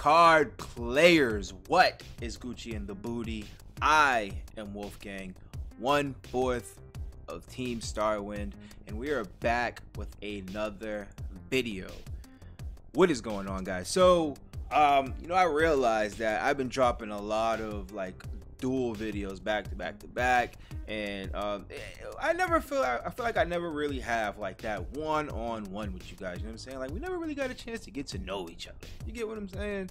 card players, what is Gucci in the booty? I am Wolfgang, 1/4 of Team Starwind, and we are back with another video. What is going on, guys? So I realized that I've been dropping a lot of like dual videos back to back, and I feel like I never really have like that one-on-one with you guys. You know what I'm saying? Like, we never really got a chance to get to know each other. You get what I'm saying?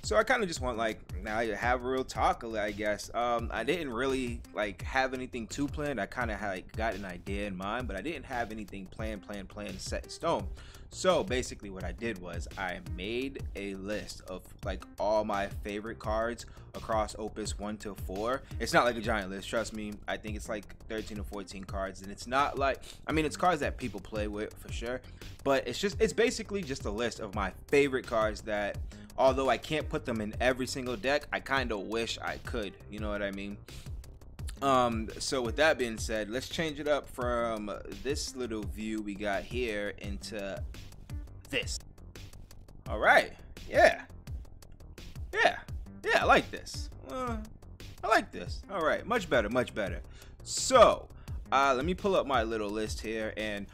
So I kind of just want, like, now to have a real talk, I guess. I didn't really like have anything too planned. I kind of had like got an idea in mind, but I didn't have anything planned set in stone. So basically what I did was I made a list of like all my favorite cards across Opus 1 to 4. It's not like a giant list, trust me. I think it's like 13 or 14 cards, and it's not like, I mean, it's cards that people play with for sure, but it's basically just a list of my favorite cards that, although I can't put them in every single deck, I kind of wish I could, you know what I mean? So with that being said, let's change it up from this little view we got here into this. All right, yeah, I like this. I like this. All right, much better. So let me pull up my little list here, and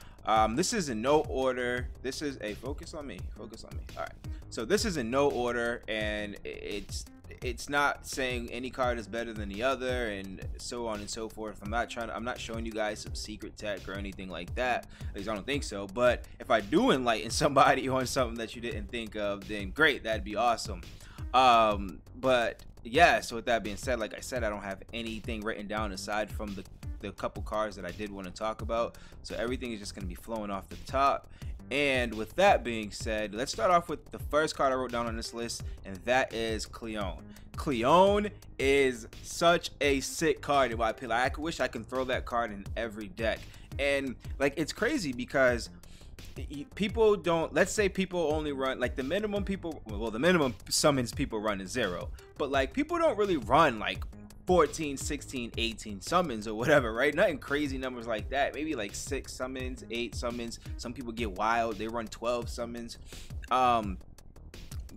this is in no order. This is a focus on me. All right, so this is in no order, and it's not saying any card is better than the other and so on and so forth. I'm not showing you guys some secret tech or anything like that. At least I don't think so. But if I do enlighten somebody on something that you didn't think of, then great, that'd be awesome. But yeah, so with that being said, like I said, I don't have anything written down aside from the couple cards that I did want to talk about. So everything is just going to be flowing off the top. And with that being said, let's start off with the first card I wrote down on this list, and that is Cleo. Cleo is such a sick card in my opinion. I wish I could throw that card in every deck. And like, it's crazy because people don't, let's say people only run like the minimum summons people run is 0, but like people don't really run like 14, 16, 18 summons or whatever, right? Nothing crazy numbers like that. Maybe like 6 summons, 8 summons. Some people get wild, they run 12 summons.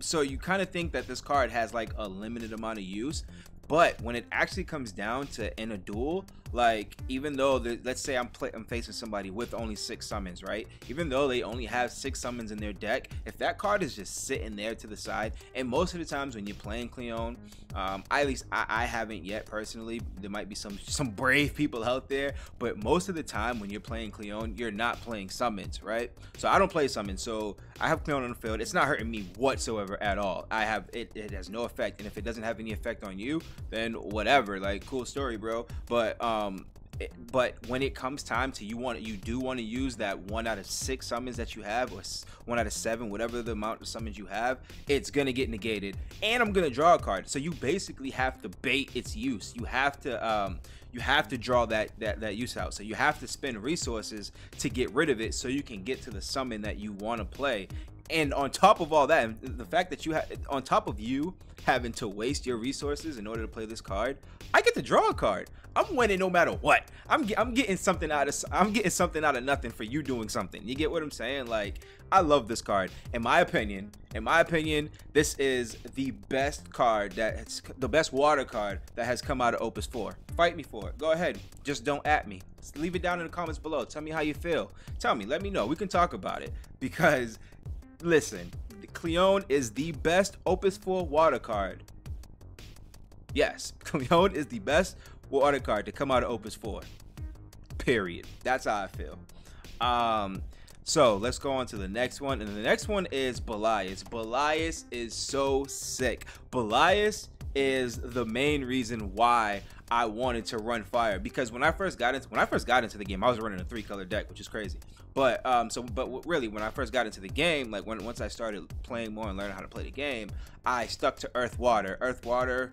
So you kind of think that this card has like a limited amount of use, but when it actually comes down to in a duel, like, even though let's say I'm facing somebody with only 6 summons, right? Even though they only have 6 summons in their deck, if that card is just sitting there to the side, and most of the times when you're playing Cleo, at least I haven't yet personally. There might be some brave people out there, but most of the time when you're playing Cleo, you're not playing summons, right? So I don't play summons, so I have Cleo on the field. It's not hurting me whatsoever at all. I have it has no effect, and if it doesn't have any effect on you, then whatever, like, cool story, bro. But when it comes time to you do want to use that 1 out of 6 summons that you have, or 1 out of 7, whatever the amount of summons you have, it's gonna get negated, and I'm gonna draw a card. So you basically have to bait its use. You have to draw that use out. So you have to spend resources to get rid of it so you can get to the summon that you want to play. And on top of all that, the fact that on top of you having to waste your resources in order to play this card, I get to draw a card. I'm winning no matter what. I'm getting something out of nothing for you doing something. You get what I'm saying? Like, I love this card. In my opinion, this is the best card the best water card that has come out of Opus 4. Fight me for it. Go ahead. Just don't at me. Leave it down in the comments below. Tell me how you feel. Tell me. Let me know. We can talk about it, because listen, Cleo is the best Opus 4 water card. Yes, Cleo is the best water card to come out of Opus 4. Period. That's how I feel. So let's go on to the next one, and the next one is Balai. Balai is so sick. Balai is the main reason why I wanted to run fire, because when I first got into the game, I was running a 3-color deck, which is crazy. But really, when I first got into the game, like once I started playing more and learning how to play the game, I stuck to Earth Water. Earth Water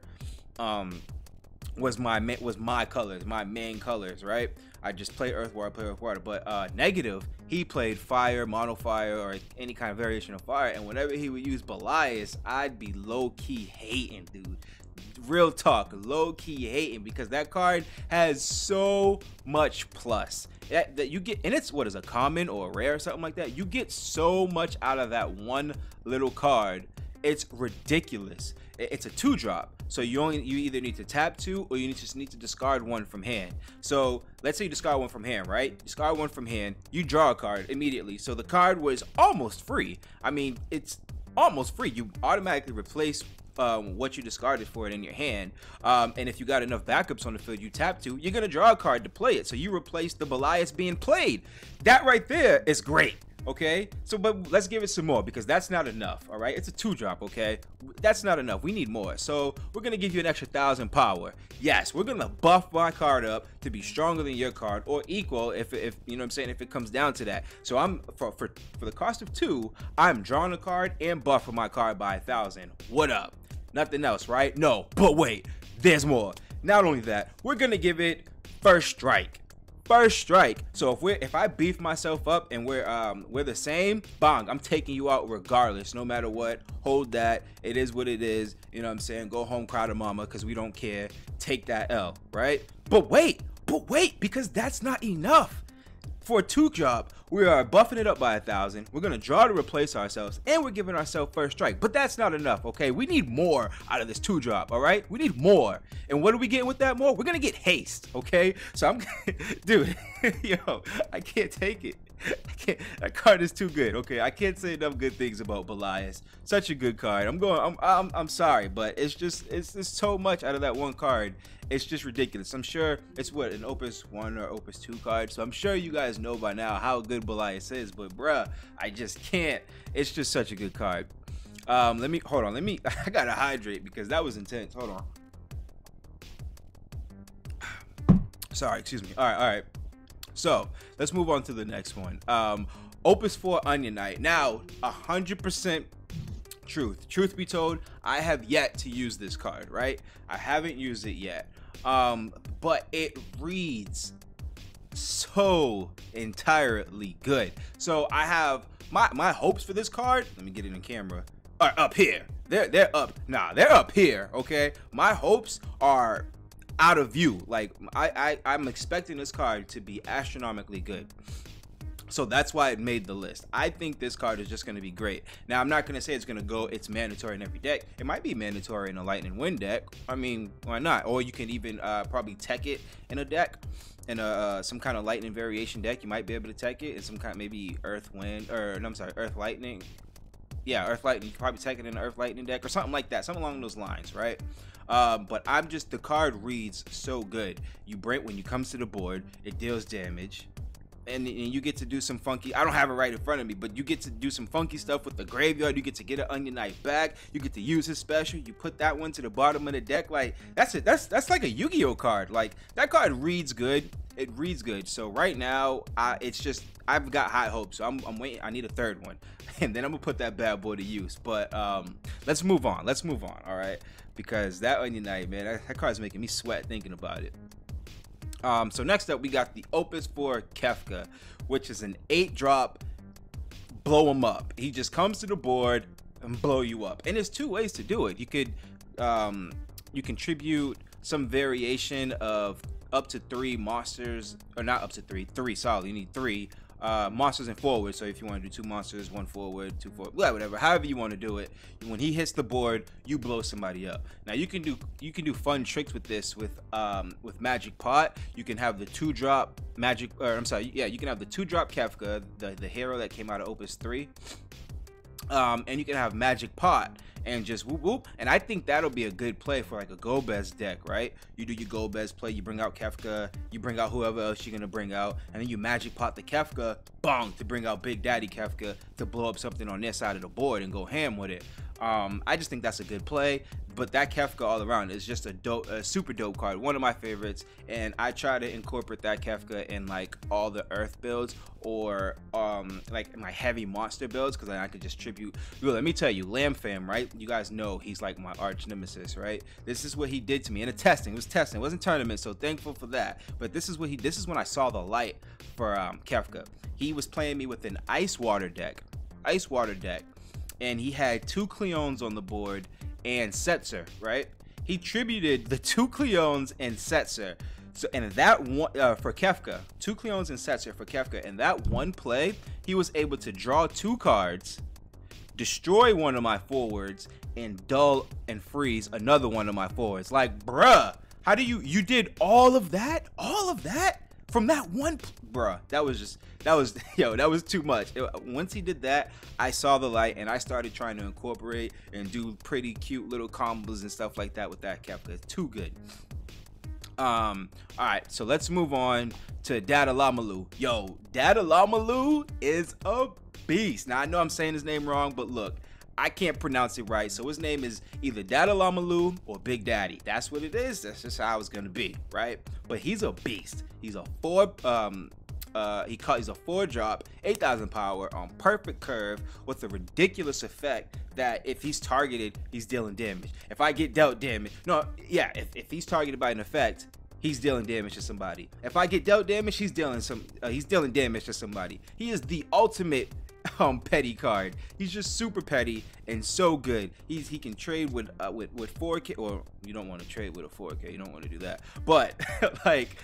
was my colors, my main colors, right? I just play Earth Water, But Negative, he played Fire, Mono Fire, or any kind of variation of Fire, and whenever he would use Balai, I'd be low-key hating, dude. Real talk, low-key hating, because that card has so much plus that you get, and it's, what is a common or a rare or something like that. You get so much out of that one little card, It's ridiculous. It's a 2-drop, so you either need to tap 2 or you just need to discard 1 from hand. So let's say you discard 1 from hand, right? Discard 1 from hand, you draw a card immediately. So the card was almost free. I mean, it's almost free. You automatically replace what you discarded for it in your hand, and if you got enough backups on the field you tap to, you're gonna draw a card to play it. So you replace the Balai that's being played. That right there is great. Okay, so but let's give it some more, because that's not enough. All right, it's a 2-drop. Okay, that's not enough. We need more. So we're gonna give you an extra 1,000 power. Yes, we're gonna buff my card up to be stronger than your card, or equal, if you know what I'm saying, if it comes down to that. So I'm for the cost of 2, I'm drawing a card and buffing my card by 1,000. What up? Nothing else, right? No, but wait, there's more. Not only that, we're gonna give it first strike. First strike. So if I beef myself up and we're the same, bang, I'm taking you out regardless, no matter what. Hold that. It is what it is. You know what I'm saying? Go home, cry to mama, because we don't care. Take that L, right? But wait, because that's not enough. For a 2-drop, we are buffing it up by 1,000. We're gonna draw to replace ourselves, and we're giving ourselves first strike. But that's not enough, okay? We need more out of this 2-drop, all right? We need more. And what are we getting with that more? We're gonna get haste, okay? So I'm, dude, yo, I can't take it. That card is too good. Okay, I can't say enough good things about Balai. Such a good card. I'm sorry, but it's just so much out of that one card. It's just ridiculous. I'm sure it's what, an Opus 1 or Opus 2 card. So I'm sure you guys know by now how good Balai is, but bruh, I just can't. It's just such a good card. Let me hold on. I gotta hydrate because that was intense. Hold on. Sorry, excuse me. All right. So let's move on to the next one. Opus 4 Onion Knight. Now, 100% truth be told, I have yet to use this card, right? I haven't used it yet, but it reads so entirely good. So I have my hopes for this card. Let me get it in camera. Are up here. They're up. Nah, they're up here. Okay, my hopes are out of view. Like I'm expecting this card to be astronomically good. So that's why it made the list. I think this card is just going to be great. Now, I'm not going to say it's mandatory in every deck. It might be mandatory in a Lightning Wind deck. I mean, why not? Or you can even probably tech it in a deck, in some kind of Lightning variation deck. You might be able to tech it in some kind, maybe Earth Wind, or no, I'm sorry, Earth Lightning. Yeah, Earth Lightning. You can probably tech it in an Earth Lightning deck or something like that, something along those lines, right? But the card reads so good. When you comes to the board, it deals damage. And you get to do some funky, I don't have it right in front of me, but you get to do some funky stuff with the graveyard. You get to get an Onion Knight back. You get to use his special. You put that one to the bottom of the deck. Like, that's it. That's like a Yu-Gi-Oh card. Like, that card reads good. It reads good. So right now, I've got high hopes. So I'm waiting. I need a third one, and then I'm gonna put that bad boy to use. But let's move on. All right, because that Onion Knight, man, that card's making me sweat thinking about it. So next up, we got the Opus 4 Kefka, which is an 8-drop blow him up. He just comes to the board and blow you up. And there's 2 ways to do it. You could you contribute some variation of up to 3 monsters, or not up to 3 solid. You need 3 monsters and forward. So if you want to do 2 monsters, 1 forward, 2 forward, whatever, however you want to do it. When he hits the board, you blow somebody up. Now you can do fun tricks with this with Magic Pot. You can have the 2-drop Magic, or I'm sorry, yeah, you can have the 2-drop Kefka, the hero that came out of Opus 3. And you can have Magic Pot and just whoop whoop. And I think that'll be a good play for like a Go-Bez deck, right? You do your Go-Bez play, you bring out Kefka, you bring out whoever else you're gonna bring out, and then you Magic Pot the Kefka, bong, to bring out Big Daddy Kefka to blow up something on their side of the board and go ham with it. I just think that's a good play. But that Kefka all around is just a super dope card, one of my favorites, and I try to incorporate that Kefka in like all the Earth builds, or like my heavy monster builds, because I could just tribute. Yo, let me tell you, Lamb Fam, right? You guys know he's like my arch nemesis, right? This is what he did to me in a testing. It was testing, it wasn't tournament, so thankful for that. But this is when I saw the light for Kefka. He was playing me with an ice water deck, and he had 2 Cleons on the board and Setzer, right? He tributed the 2 Cleons and Setzer. So, and that one for Kefka, 2 Cleons and Setzer for Kefka, and that one play, he was able to draw 2 cards, destroy one of my forwards, and dull and freeze another one of my forwards. Like, bruh, how do you did all of that from that one, bruh? That was too much. Once he did that, I saw the light and I started trying to incorporate and do pretty cute little combos and stuff like that with that Kefka. It's too good. All right, so let's move on to Dada Lamalu. Yo, Dada Lamalu is a beast. Now I know I'm saying his name wrong, but look, I can't pronounce it right, so his name is either Dada Lamalu or Big Daddy. That's what it is. That's just how it's gonna be, right? But he's a beast. He's a he's a 4-drop, 8,000 power on perfect curve with a ridiculous effect that if he's targeted, he's dealing damage. If I get dealt damage, if he's targeted by an effect, he's dealing damage to somebody. If I get dealt damage, he's dealing damage to somebody. He is the ultimate petty card. He's just super petty and so good. He can trade with 4K, or you don't want to trade with a 4K. You don't want to do that. But like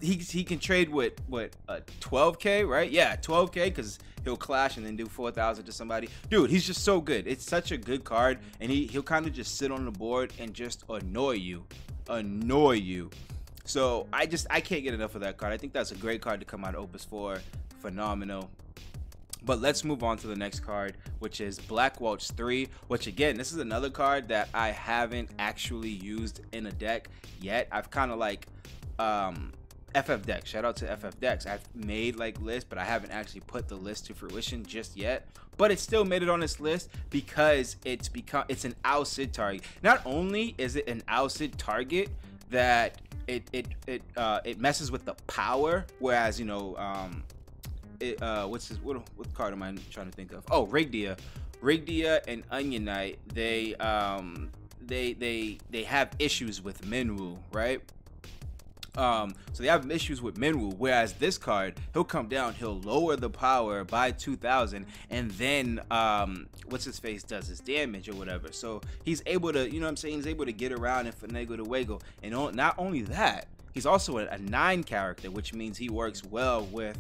he can trade with 12K, right? Yeah, 12K, because he'll clash and then do 4,000 to somebody. Dude, he's just so good. It's such a good card, and he'll kind of just sit on the board and just annoy you. So I can't get enough of that card. I think that's a great card to come out of Opus 4. Phenomenal. But let's move on to the next card, which is Black Welch 3, which again, this is another card that I haven't actually used in a deck yet. I've kind of like FF Decks. Shout out to FF Decks. I've made like lists, but I haven't actually put the list to fruition just yet. But it still made it on this list because it's an ousted target. Not only is it an ousted target that it messes with the power, whereas what card am I trying to think of? Oh, Rigdia and Onion Knight, they have issues with Minwoo, right? So they have issues with Minwoo, whereas this card, he'll come down, he'll lower the power by 2,000, and then what's his face does his damage or whatever. So he's able to, you know what I'm saying, he's able to get around and finagle the wiggle. And not only that, he's also a 9 character, which means he works well with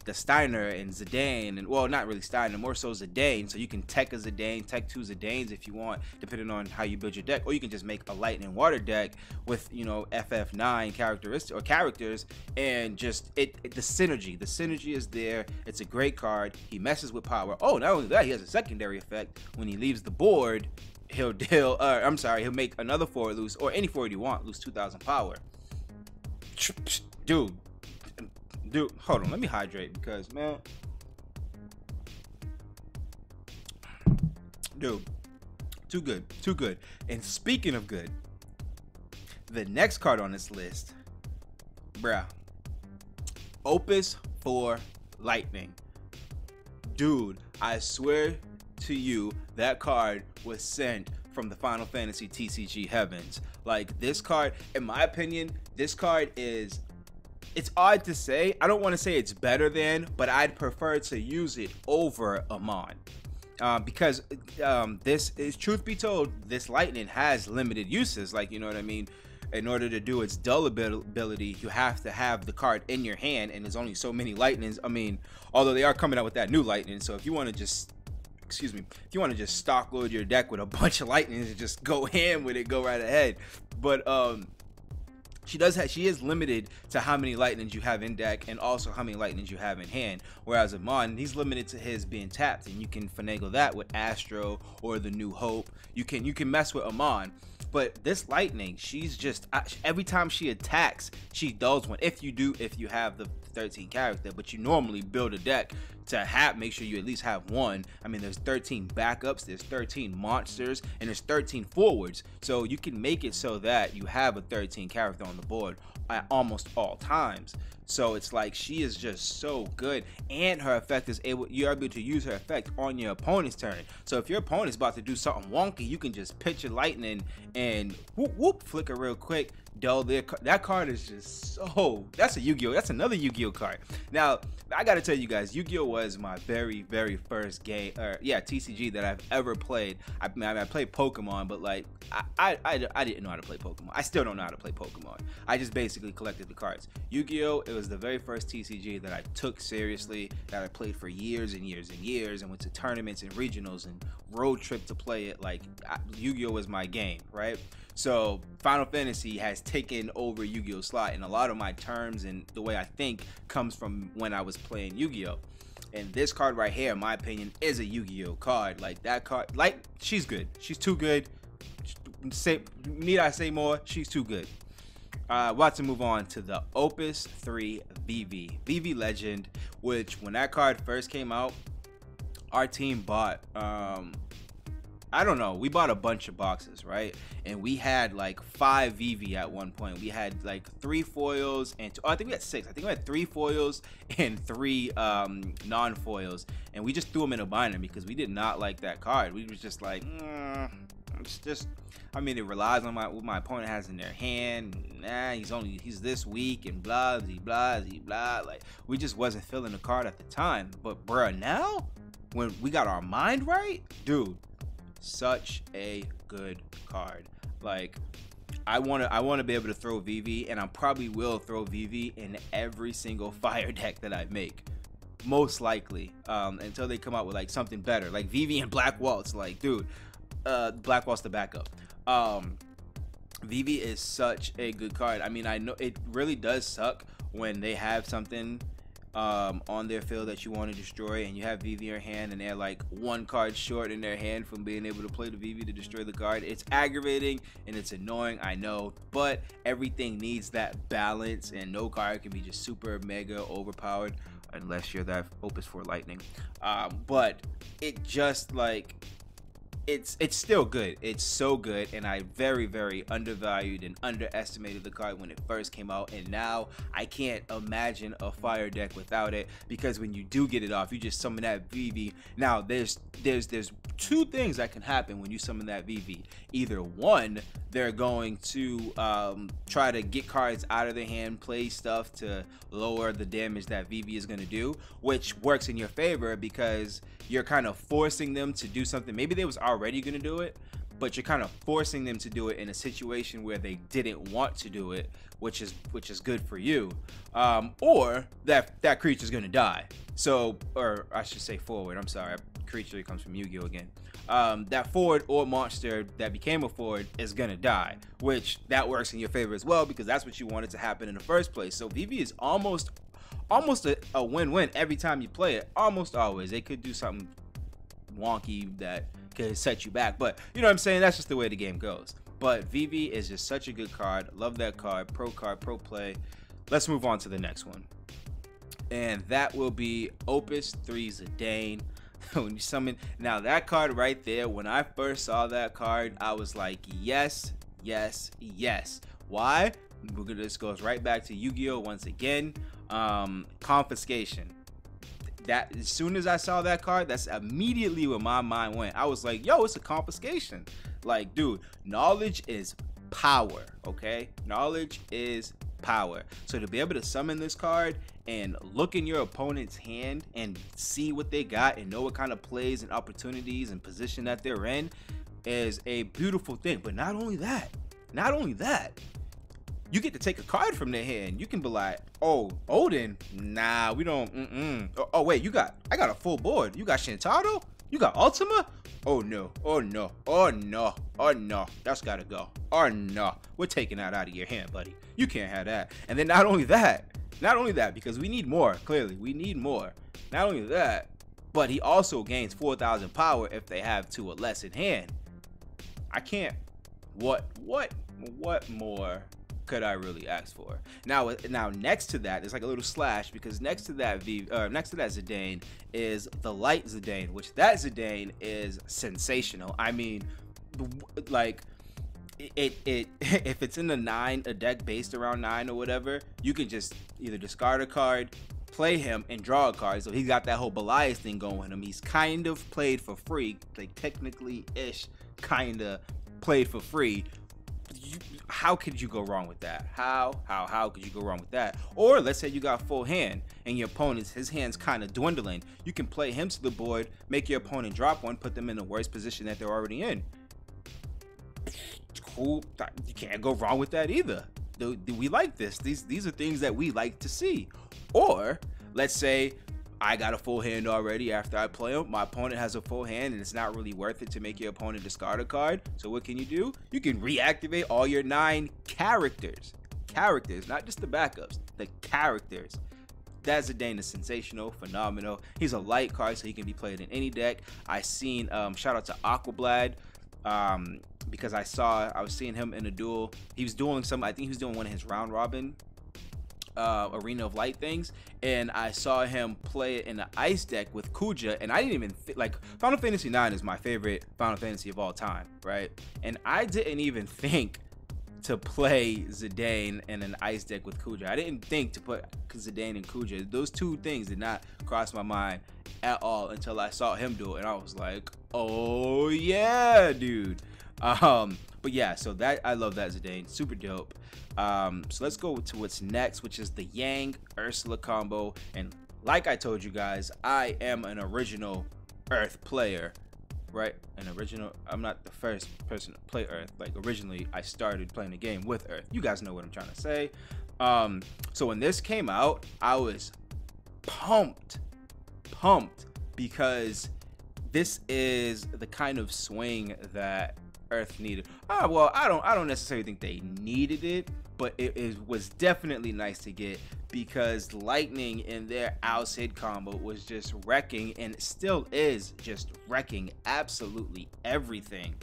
the Steiner and Zidane, and well, not really Steiner, more so Zidane. So you can tech a Zidane, tech 2 Zidanes if you want, depending on how you build your deck, or you can just make a lightning water deck with, you know, FF9 characteristics or characters, and just the synergy is there. It's a great card. He messes with power. Oh, not only that, he has a secondary effect. When he leaves the board, he'll make another forward lose, or any forward you want, lose 2,000 power. Dude, hold on, let me hydrate, because man, dude, too good. And speaking of good, the next card on this list, bruh, Opus 4 Lightning. Dude, I swear to you, that card was sent from the Final Fantasy TCG heavens. Like, this card, in my opinion, this card is, it's odd to say. I don't want to say it's better than, but I'd prefer to use it over Amon. Because this is, truth be told, this lightning has limited uses. Like, you know what I mean? In order to do its dull ability, you have to have the card in your hand, and there's only so many lightnings. I mean, although they are coming out with that new lightning, so if you want to just, if you want to just stock load your deck with a bunch of lightnings and just go ham with it, go right ahead. But she is limited to how many lightnings you have in deck, and also how many lightnings you have in hand. Whereas Amon, he's limited to his being tapped, and you can finagle that with Astro or the New Hope. You can mess with Amon. But this lightning, she's just, every time she attacks, she dulls one. If you have the 13 character, but you normally build a deck to make sure you at least have one. I mean, there's 13 backups, there's 13 monsters, and there's 13 forwards. So you can make it so that you have a 13 character on the board at almost all times. So it's like, she is just so good, and her effect is you're able to use her effect on your opponent's turn. So if your opponent's about to do something wonky, you can just pitch a lightning and whoop whoop, flicker real quick, dull that card is just so, that's a Yu-Gi-Oh, that's another Yu-Gi-Oh card. Now I gotta tell you guys, Yu-Gi-Oh was my very first game, or yeah, TCG that I've ever played. I played Pokemon, but like I didn't know how to play Pokemon. I still don't know how to play Pokemon. I just basically collected the cards. Yu-Gi-Oh, it was the very first TCG that I took seriously, that I played for years and years and years, and went to tournaments and regionals and road trip to play it. Like Yu-Gi-Oh was my game, right? So Final Fantasy has taken over Yu-Gi-Oh slot, and a lot of my terms and the way I think comes from when I was playing Yu-Gi-Oh. And this card right here, in my opinion, is a Yu-Gi-Oh card. Like that card, like she's good. She's too good. Need I say more? She's too good. We're about to move on to the Opus III VV Legend, which when that card first came out, our team bought I don't know, we bought a bunch of boxes, right? And we had like 5 VV at one point. We had like 3 foils and I think we had 6. I think we had 3 foils and 3 non-foils, and we just threw them in a binder because we did not like that card. We was just like, it's just, I mean, it relies on what my opponent has in their hand. Nah, he's this weak and blah blah blah. Like, we just wasn't feeling the card at the time. But bruh, now when we got our mind right, dude, such a good card. Like, I want to be able to throw VV, and I probably will throw VV in every single fire deck that I make, most likely, until they come out with like something better, like VV and Black Waltz. Like, dude, Black Waltz the backup. VV is such a good card. I mean, I know it really does suck when they have something on their field that you want to destroy, and you have VV in your hand, and they're like 1 card short in their hand from being able to play the VV to destroy the card. It's aggravating and it's annoying, I know, but everything needs that balance, and no card can be just super mega overpowered unless you're that Opus 4 Lightning. But it just, like, it's still good. It's so good, and I very undervalued and underestimated the card when it first came out, and now I can't imagine a fire deck without it, because when you do get it off, you just summon that VV. Now there's 2 things that can happen when you summon that VV. Either one, they're going to try to get cards out of their hand, play stuff to lower the damage that VV is going to do, which works in your favor because you're kind of forcing them to do something. Maybe they was already going to do it, but you're kind of forcing them to do it in a situation where they didn't want to do it, which is good for you. Or that creature's going to die. So, or I should say forward. I'm sorry, creature comes from Yu-Gi-Oh again. That forward or monster that became a forward is gonna die, which that works in your favor as well, because that's what you wanted to happen in the first place. So VV is almost a win-win every time you play it. Almost always. They could do something wonky that could set you back, but you know what I'm saying, that's just the way the game goes. But VV is just such a good card. Love that card. Pro play. Let's move on to the next one, and that will be Opus 3's Dane. When you summon, now that card right there, when I first saw that card, I was like, yes. Why? This goes right back to Yu-Gi-Oh once again. Confiscation. That, as soon as I saw that card, that's immediately where my mind went. I was like, yo, it's a confiscation. Like, dude, knowledge is power, okay? Knowledge is power. So to be able to summon this card and look in your opponent's hand and see what they got and know what kind of plays and opportunities and position that they're in is a beautiful thing. But not only that, you get to take a card from their hand. You can be like, oh, Odin, nah, we don't. Oh wait, I got a full board. You got Shintaro, you got Ultima. Oh no, that's gotta go. Oh no, we're taking that out of your hand, buddy. You can't have that. And then not only that, because we need more, clearly, we need more. Not only that, but he also gains 4,000 power if they have 2 or less in hand. I can't, what more could I really ask for? Now next to that, there's like a little slash, because next to that Zidane is the light Zidane, which that Zidane is sensational. I mean, like, it if it's in a deck based around 9 or whatever, you can just either discard a card, play him, and draw a card. So he's got that whole Balai thing going with him. He's kind of played for free, like technically ish, kind of played for free. how could you go wrong with that? How could you go wrong with that? Or let's say you got full hand and your opponent's his hand's kind of dwindling. You can play him to the board, make your opponent drop one, put them in the worst position that they're already in. It's cool. You can't go wrong with that either. We like this. These are things that we like to see. Or let's say I got a full hand already after I play him. My opponent has a full hand and it's not really worth it to make your opponent discard a card. So what can you do? You can reactivate all your 9 characters. Characters, not just the backups, the characters. That Dane is sensational, phenomenal. He's a light card, so he can be played in any deck. I seen shout out to Aquablad, because I was seeing him in a duel. He was doing some, I think he was doing one of his round robin Arena of Light things, and I saw him play it in the ice deck with Kuja, and I didn't even like, Final Fantasy IX is my favorite Final Fantasy of all time, right? And I didn't even think to play Zidane in an ice deck with Kuja. I didn't think to put Zidane and Kuja. Those two things did not cross my mind at all until I saw him do it, and I was like, oh yeah, dude. But yeah, so that, I love that Zidane, super dope. So let's go to what's next, which is the Yang Ursula combo. And like I told you guys, I am an original Earth player, right? An original, I'm not the first person to play Earth. Like, originally I started playing the game with Earth. You guys know what I'm trying to say. So when this came out, I was pumped because this is the kind of swing that Earth needed. Well, I don't necessarily think they needed it, but it was definitely nice to get, because lightning in their Sid combo was just wrecking, and it still is just wrecking absolutely everything.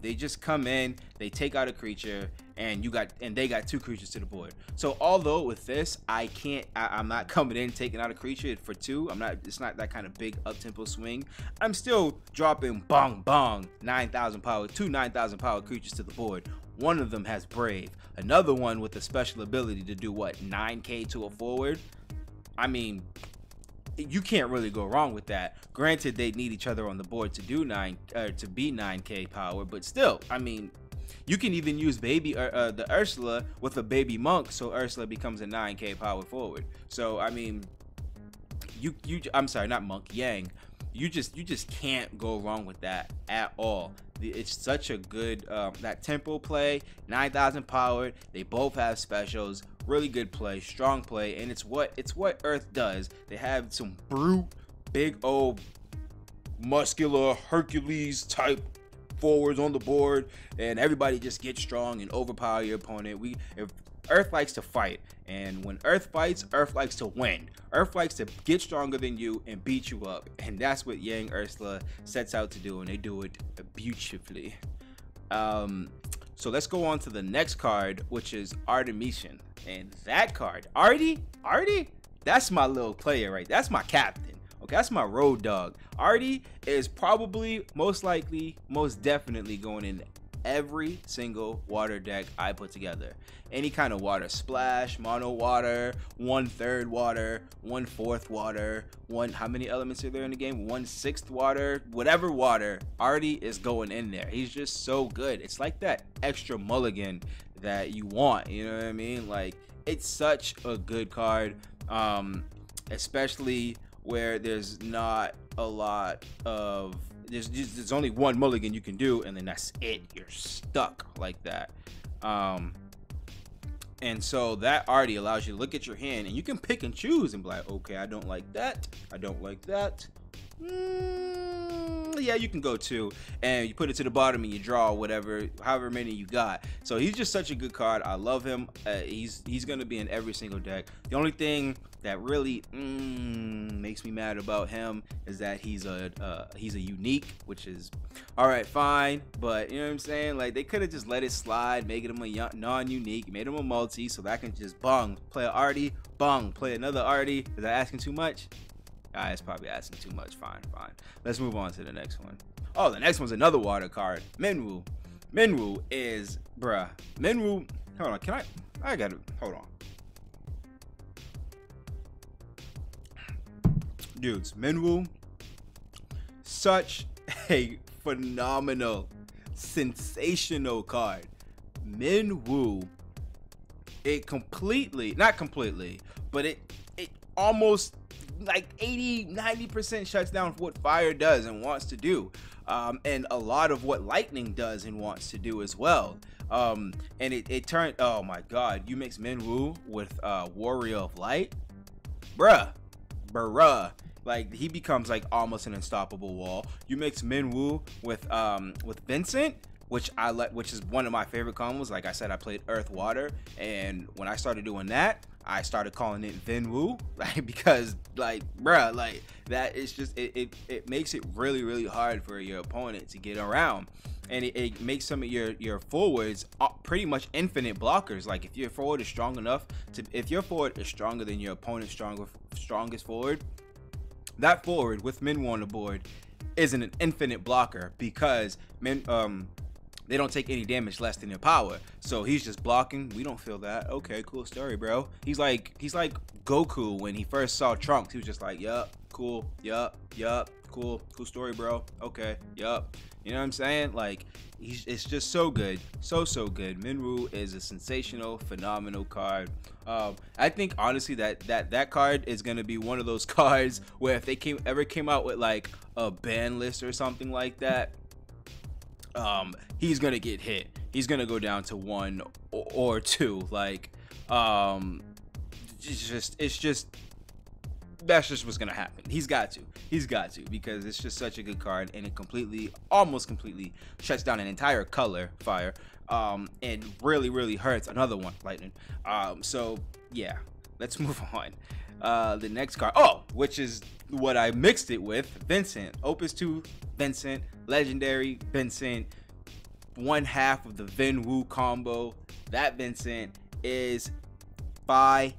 They just come in, they take out a creature, and they got 2 creatures to the board. So although with this, I'm not coming in taking out a creature for 2. It's not that kind of big up-tempo swing. I'm still dropping bong bong 9,000 power, 2 9,000 power creatures to the board. One of them has Brave, another one with a special ability to do what, 9k to a forward. I mean, you can't really go wrong with that. Granted, they need each other on the board to do to be 9k power, but still, I mean, you can even use the Ursula with a baby monk, so Ursula becomes a 9k power forward. So I mean, I'm sorry, not monk, Yang. You just can't go wrong with that at all. It's such a good that tempo play, 9,000 power. They both have specials. Really good play, strong play, and it's what Earth does. They have some brute, big old, muscular Hercules type forwards on the board, and everybody just gets strong and overpower your opponent. If Earth likes to fight, and when Earth fights, Earth likes to win. Earth likes to get stronger than you and beat you up, and that's what Yang Ursula sets out to do, and they do it beautifully. So let's go on to the next card, which is Artemisian. And that card, Artie, that's my little player, right? That's my captain. Okay, that's my road dog. Artie is probably, most likely, most definitely going in every single water deck I put together. Any kind of water, splash, mono water, 1/3 water, 1/4 water, how many elements are there in the game? 1/6 water, whatever water, Artie is going in there. He's just so good. It's like that extra mulligan that you want, you know what I mean? Like, it's such a good card, especially where there's not a lot of, there's only one mulligan you can do, and then that's it. You're stuck like that. And so that Artie allows you to look at your hand, and you can pick and choose and be like, okay, I don't like that, I don't like that. Yeah, you can go 2, and you put it to the bottom and you draw however many you got. So he's just such a good card. I love him. He's gonna be in every single deck. The only thing that really makes me mad about him is that he's a unique, which is all right, fine, but you know what I'm saying? Like, they could have just let it slide, making him a non-unique, made him a multi, so that I can just play an Artie, play another Artie. Is that asking too much? It's probably asking too much. Fine. Let's move on to the next one. Oh, the next one's another water card. Minwoo. Minwoo is, Minwoo, hold on, I gotta, hold on. Dudes, Minwoo, such a phenomenal, sensational card. Minwoo, it completely, not completely, but it almost like 80-90% shuts down what fire does and wants to do, and a lot of what lightning does and wants to do as well. And it turned, oh my god, you mix Minwoo with Warrior of Light, bruh, like he becomes like almost an unstoppable wall. You mix Minwoo with Vincent, which I like, which is one of my favorite combos. Like I said, I played Earth Water, and when I started doing that, I started calling it Vinwoo, like, because like, bruh, like that is just it makes it really hard for your opponent to get around, and it makes some of your forwards pretty much infinite blockers. Like if your forward is strong enough to, if your forward is stronger than your opponent's strongest forward, that forward with Minwoo on the board isn't an infinite blocker, because they don't take any damage less than their power. So he's just blocking. We don't feel that. Okay, cool story, bro. He's like Goku when he first saw Trunks. He was just like, yup, cool, yup, cool story, bro. Okay, yup. You know what I'm saying? Like, it's just so good, so good. Minwoo is a sensational, phenomenal card. I think honestly that card is gonna be one of those cards where if they ever came out with like a ban list or something like that, he's gonna get hit. He's gonna go down to 1 or 2. Like, it's just that's just what's gonna happen. He's got to, because it's just such a good card, and it almost completely shuts down an entire color fire, and really hurts another one, lightning. So yeah, let's move on. The next card, which is what I mixed it with, Vincent. Opus II Vincent, legendary Vincent, 1/2 of the Vinwoo combo. That Vincent is fire.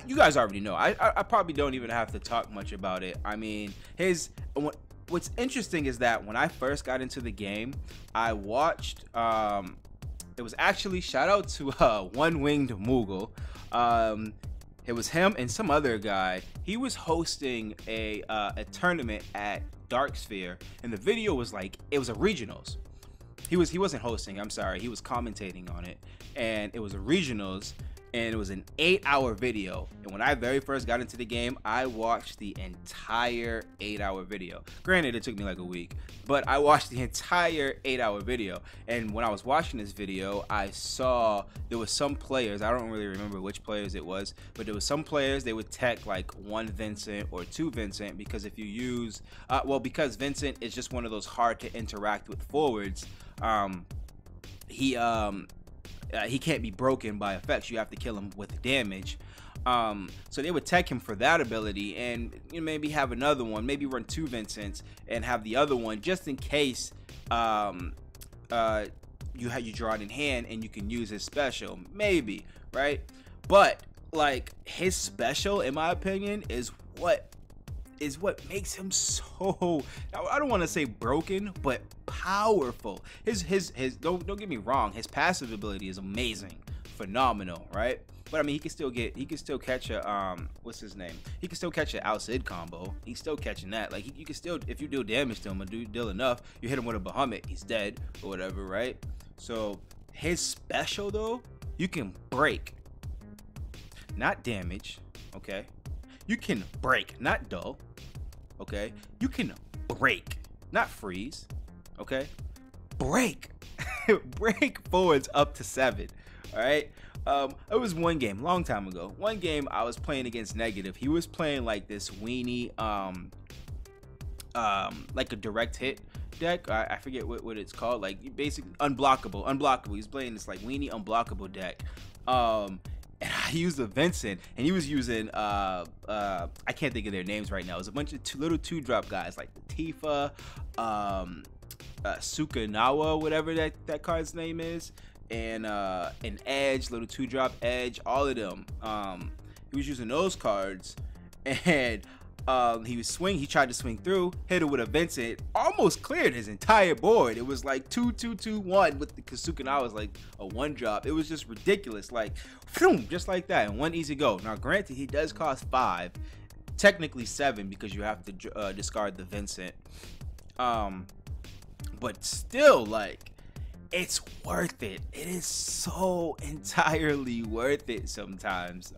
You guys already know. I probably don't even have to talk much about it. I mean, what's interesting is that when I first got into the game, I watched, it was actually, shout out to One-Winged Moogle. It was him and some other guy. He was hosting a tournament at Dark Sphere, and the video was like, it was a regionals. He wasn't hosting, I'm sorry, he was commentating on it, and it was a regionals, and it was an 8-hour video. And when I very first got into the game, I watched the entire 8-hour video. Granted, it took me like a week, but I watched the entire 8-hour video. And when I was watching this video, I saw there was some players, I don't really remember which players it was, but there was some players, they would tech like 1 Vincent or 2 Vincent, because if you use, because Vincent is just one of those hard to interact with forwards. He can't be broken by effects. You have to kill him with damage. So they would tech him for that ability, and maybe have another one, maybe run 2 Vincents and have the other one just in case you draw it in hand and you can use his special, maybe, right? But like, his special, in my opinion, is what makes him so, I don't want to say broken, but powerful. His don't get me wrong, his passive ability is amazing, phenomenal, right? But I mean, he can still catch a what's his name? He can still catch an Al-Cid combo. He's still catching that. Like, you can still, if you deal damage to him and deal enough, you hit him with a Bahamut, he's dead or whatever, right? So his special though, you can break, not damage, okay? You can break, not dull, okay? You can break, not freeze, okay? Break. Break forwards up to 7, all right? It was one game, long time ago. One game I was playing against Negative. He was playing like this weenie, like a direct hit deck. I forget what it's called. Like, basically unblockable. He's playing this like weenie unblockable deck. And I used a Vincent, and he was using I can't think of their names right now. It was a bunch of little 2-drop guys like the Tifa, Sukanawa, whatever that card's name is, and an Edge, little 2-drop Edge, all of them. He was using those cards, and he tried to swing through, hit it with a Vincent, almost cleared his entire board. It was like 2-2-2-1 with the Kazukanawa was like a 1-drop. It was just ridiculous, like boom, just like that, and one easy go. Now granted, he does cost 5, technically 7, because you have to discard the Vincent, but still, like, it's worth it. It is so entirely worth it sometimes.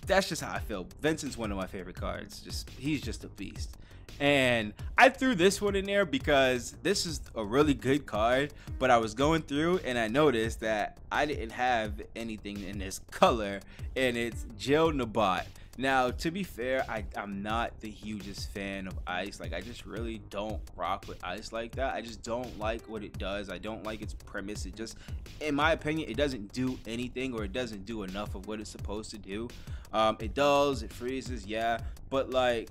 That's just how I feel. Vincent's one of my favorite cards. He's just a beast. And I threw this one in there because this is a really good card, but I was going through and I noticed that I didn't have anything in this color, and it's Jonah Bot. Now, to be fair, I'm not the hugest fan of ice. Like, I just really don't rock with ice like that. I just don't like what it does. I don't like its premise. It just, in my opinion, it doesn't do anything, or it doesn't do enough of what it's supposed to do. It dulls, it freezes, yeah, but like,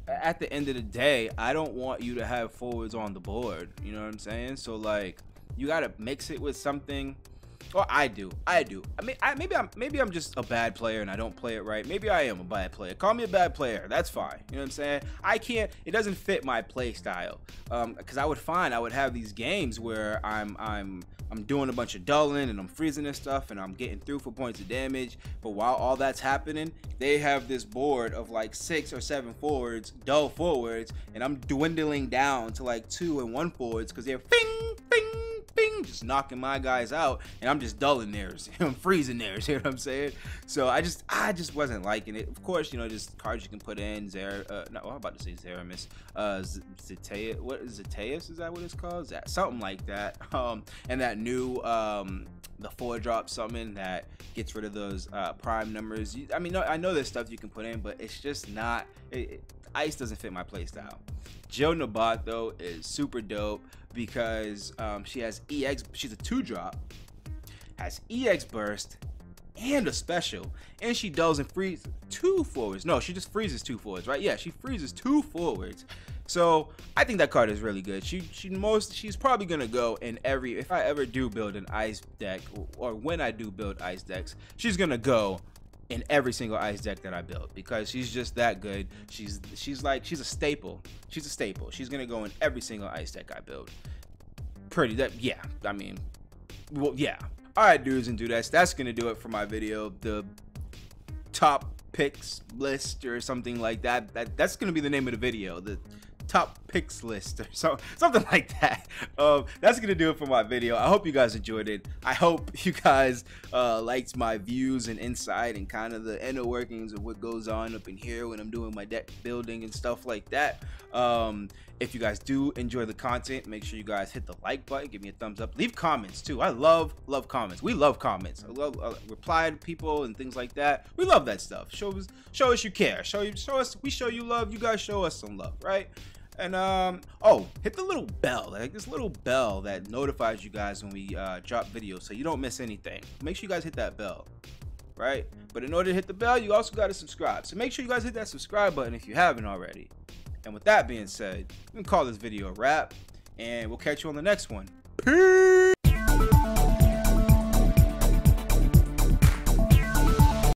at the end of the day, I don't want you to have forwards on the board. You know what I'm saying? So like, you gotta mix it with something. Or I do. I mean, maybe I'm just a bad player and I don't play it right. Maybe I am a bad player. Call me a bad player. That's fine. You know what I'm saying? I can't. It doesn't fit my play style. Because I would have these games where I'm doing a bunch of dulling and I'm freezing and stuff and I'm getting through for points of damage. But while all that's happening, they have this board of like 6 or 7 forwards, dull forwards, and I'm dwindling down to like 2 and 1 forwards because they're bing, bing, bing, just knocking my guys out, and I'm just dulling theirs. I'm freezing theirs. You know what I'm saying? So I just wasn't liking it. Of course, you know, just cards you can put in. No, I'm about to say Zeramis. Zeteus. What is Zeteus? Is that what it's called? Something like that. And that new the 4-drop summon that gets rid of those prime numbers. I mean, I know there's stuff you can put in, but it's just not. Ice doesn't fit my playstyle. Jonah Bot though is super dope because she has EX. She's a 2-drop, has EX burst and a special, and she dulls and freezes 2 forwards. No, she just freezes 2 forwards, right? Yeah, she freezes 2 forwards. So I think that card is really good. She's probably gonna go in every, if I ever do build an ice deck, or when I do build ice decks, she's gonna go in every single ice deck that I build because she's just that good. She's a staple. She's a staple. She's gonna go in every single ice deck I build. Yeah. I mean, well, yeah. All right, dudes and dudettes, that's gonna do it for my video. The top picks list or something like that. That's gonna be the name of the video. The top picks list or something like that. That's gonna do it for my video. I hope you guys enjoyed it. I hope you guys liked my views and insight and kind of the inner workings of what goes on up in here when I'm doing my deck building and stuff like that. If you guys do enjoy the content, make sure you guys hit the like button, give me a thumbs up, leave comments too. I love comments. We love comments. I love reply to people and things like that. We love that stuff. Show us you care. Show us. We show you love. You guys show us some love, right? And oh, hit the little bell, like this little bell that notifies you guys when we drop videos, so you don't miss anything. Make sure you guys hit that bell, right? But in order to hit the bell, you also got to subscribe. So make sure you guys hit that subscribe button if you haven't already. And with that being said, we can call this video a wrap, and we'll catch you on the next one. Peace.